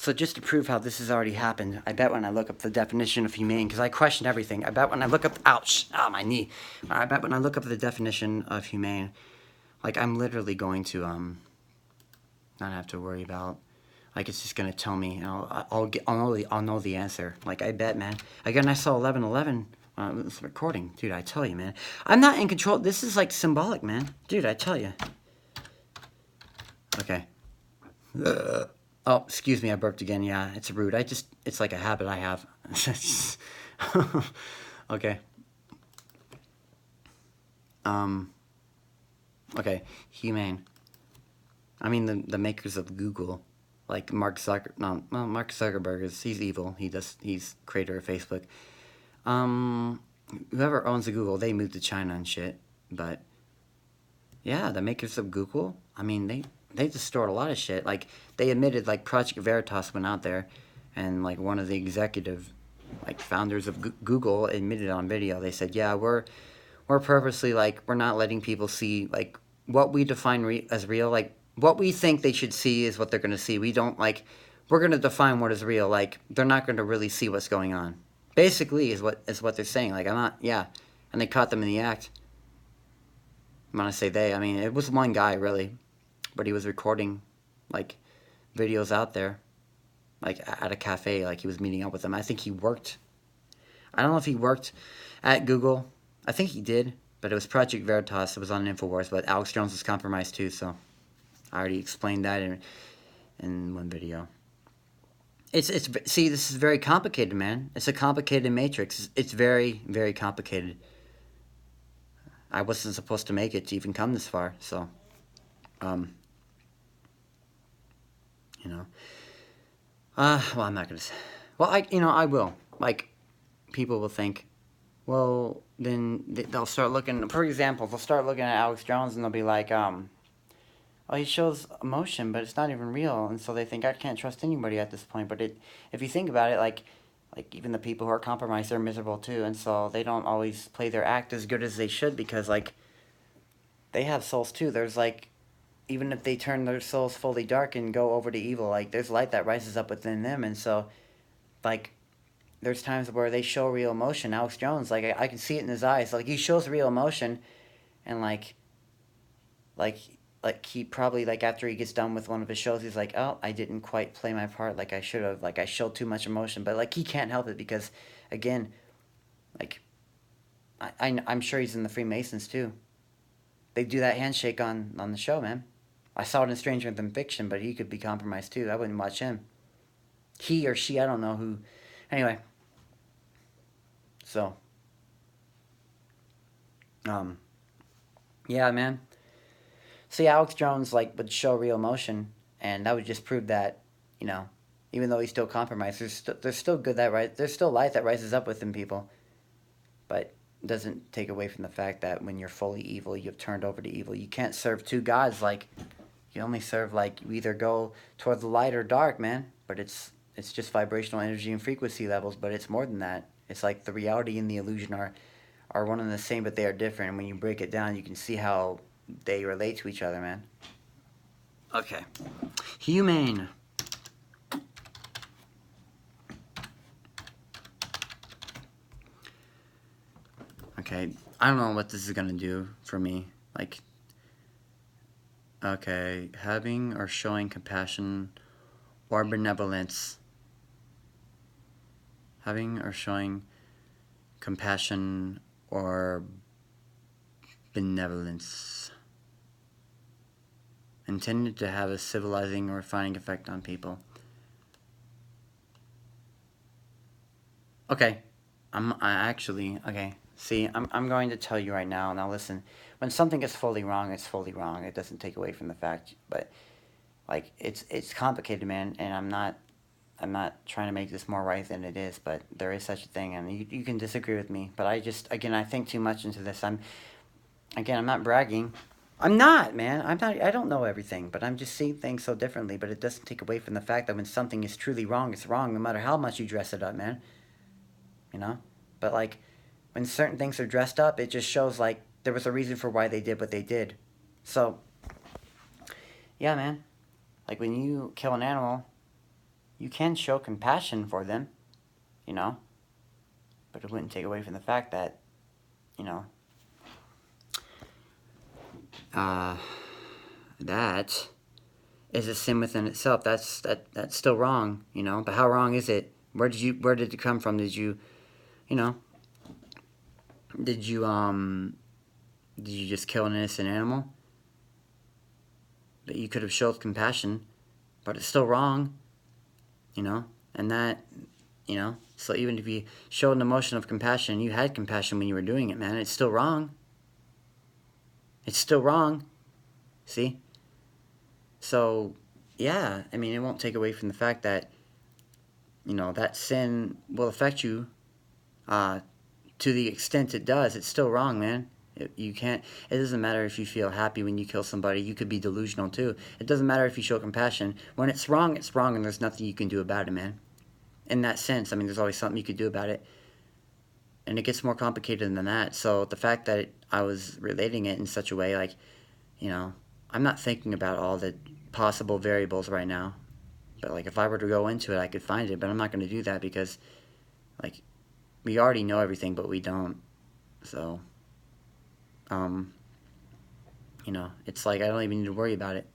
So just to prove how this has already happened, I bet when I look up the definition of humane, because I question everything, I bet when I look up, ouch, my knee. I bet when I look up the definition of humane, like I'm literally going to not have to worry about, like it's just gonna tell me, and I'll know the answer. Like I bet, man. Again, I saw 11:11. This recording, dude. I tell you, man. I'm not in control. This is like symbolic, man, dude. I tell you. Okay. Oh, excuse me, I burped again. Yeah, it's rude. It's like a habit I have. Okay. Okay, humane. I mean, the makers of Google, like Mark Zuckerberg he's evil. He's creator of Facebook. Whoever owns the Google, they moved to China and shit. But yeah, the makers of Google, I mean, they destroyed a lot of shit. Like they admitted, like Project Veritas went out there, and like one of the executive, like founders of Google admitted on video. They said, yeah, we're purposely like we're not letting people see like what we define as real. Like what we think they should see is what they're gonna see. We don't like we're gonna define what is real. Like they're not gonna really see what's going on. Basically, is what they're saying. Like I'm not, yeah, and they caught them in the act. When I say they, I mean it was one guy really, but he was recording like videos out there, like at a cafe. Like he was meeting up with them. I think he worked. I don't know if he worked at Google. I think he did, but it was Project Veritas. It was on Infowars, but Alex Jones was compromised too. So I already explained that in one video. It's see, this is very complicated, man. It's a complicated matrix. It's very, very complicated. I wasn't supposed to make it to even come this far, so you know. Well, I'm not gonna say. Well, I will. Like, people will think, well, then they'll start looking. For example, they'll start looking at Alex Jones and they'll be like, oh, he shows emotion, but it's not even real, and so they think I can't trust anybody at this point. But if you think about it, like even the people who are compromised, they're miserable too, and so they don't always play their act as good as they should because like they have souls too. There's like even if they turn their souls fully dark and go over to evil, like there's light that rises up within them, and so like there's times where they show real emotion. Alex Jones, like I can see it in his eyes, like he shows real emotion, and like like he probably like after he gets done with one of his shows, he's like, oh, I didn't quite play my part like I should have, like I showed too much emotion, but like he can't help it because, again, like I'm sure he's in the Freemasons too. They do that handshake on the show, man. I saw it in Stranger Than Fiction, but he could be compromised too. I wouldn't watch him. He or she, I don't know who. Anyway, so yeah, man. See, Alex Jones like would show real emotion, and that would just prove that, you know, even though he's still compromised, there's still good that right, there's still light that rises up within people, but it doesn't take away from the fact that when you're fully evil, you've turned over to evil. You can't serve two gods. Like you only serve like you either go toward the light or dark, man. But it's just vibrational energy and frequency levels. But it's more than that. It's like the reality and the illusion are one and the same, but they are different. And when you break it down, you can see how they relate to each other, man. Okay. Humane. Okay, I don't know what this is gonna do for me. Like, okay, having or showing compassion or benevolence. Having or showing compassion or benevolence. Intended to have a civilizing or refining effect on people. Okay, okay. See, I'm going to tell you right now. Now listen, when something is fully wrong, it's fully wrong. It doesn't take away from the fact, but like it's complicated, man. And I'm not trying to make this more right than it is, but there is such a thing, and you can disagree with me. But I think too much into this. I'm not bragging. I'm not, man. I'm not. I don't know everything, but I'm just seeing things so differently. But it doesn't take away from the fact that when something is truly wrong, it's wrong, no matter how much you dress it up, man. You know, but like when certain things are dressed up, it just shows like there was a reason for why they did what they did. So, yeah, man. Like when you kill an animal, you can show compassion for them, you know, but it wouldn't take away from the fact that, you know, that is a sin within itself. That's still wrong, you know. But how wrong is it? Where did it come from? Did you know, did you just kill an innocent animal? But you could have showed compassion, but it's still wrong, you know. And that, you know, so even if you showed an emotion of compassion, you had compassion when you were doing it, man, it's still wrong. It's still wrong. See? So, yeah, I mean, it won't take away from the fact that, you know, that sin will affect you to the extent it does. It's still wrong, man. You can't, it doesn't matter if you feel happy when you kill somebody. You could be delusional too. It doesn't matter if you show compassion. When it's wrong, and there's nothing you can do about it, man. In that sense, I mean, there's always something you could do about it. And it gets more complicated than that. So the fact that I was relating it in such a way, like, you know, I'm not thinking about all the possible variables right now. But, like, if I were to go into it, I could find it. But I'm not going to do that because, like, we already know everything, but we don't. So, you know, it's like I don't even need to worry about it.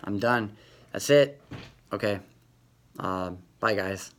I'm done. That's it. Okay. Bye, guys.